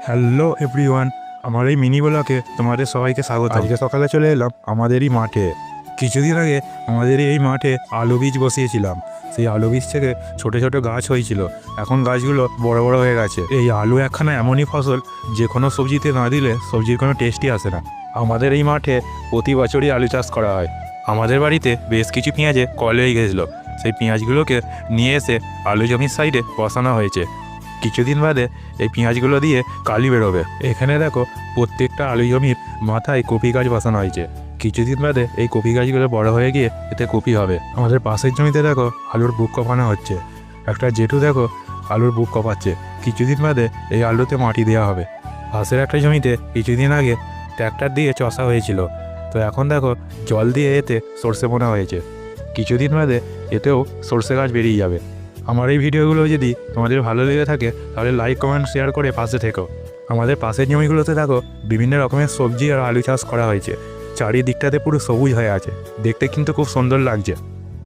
Hello everyone, আমার এই mini ব্লগে তোমাদের সবাইকে স্বাগত। আজকে সকালে চলে এলাম আমাদেরই মাঠে। কিছুদিন আগে আমাদের এই মাঠে আলু বীজ বসিয়েছিলাম। সেই আলু বীজ থেকে ছোট ছোট গাছ হয়েছিল, এখন গাছগুলো বড় বড় হয়ে গেছে। এই আলু একখানা এমনই ফসল যে কোনো সবজিতে না দিলে সবজির কোনো টেস্টই আসে না। আমাদের এই মাঠে প্রতি বছরই আলু চাষ করা হয়। আমাদের বাড়িতে বেশ কিছু পেঁয়াজে কল হয়ে গেছিলো, সেই পেঁয়াজগুলোকে নিয়ে এসে আলু জমির সাইডে বসানো হয়েছে। কিছুদিন বাদে এই পেঁয়াজগুলো দিয়ে কালি বেরোবে। এখানে দেখো প্রত্যেকটা আলু জমির মাথায় কপি গাছ বসানো হয়েছে। কিছুদিন বাদে এই কপি গাছগুলো বড় হয়ে গিয়ে এতে কপি হবে। আমাদের পাশের জমিতে দেখো আলুর বুক কপানো হচ্ছে। একটা জেঠু দেখো আলুর বুক কপাচ্ছে। কিছুদিন বাদে এই আলুতে মাটি দেওয়া হবে। পাশের একটা জমিতে কিছুদিন আগে ট্র্যাক্টর দিয়ে চষা হয়েছিল, তো এখন দেখো জল দিয়ে এতে সর্ষে বোনা হয়েছে। কিছুদিন বাদে এতেও সর্ষে গাছ বেরিয়ে যাবে। আমার এই ভিডিওগুলো যদি তোমাদের ভালো লেগে থাকে তাহলে লাইক কমেন্ট শেয়ার করে পাশে থেকো। আমাদের পাশের জমিগুলোতে দেখো বিভিন্ন রকমের সবজি আর আলু চাষ করা হয়েছে। চারিদিকটাতে পুরো সবুজ হয়ে আছে, দেখতে কিন্তু খুব সুন্দর লাগছে।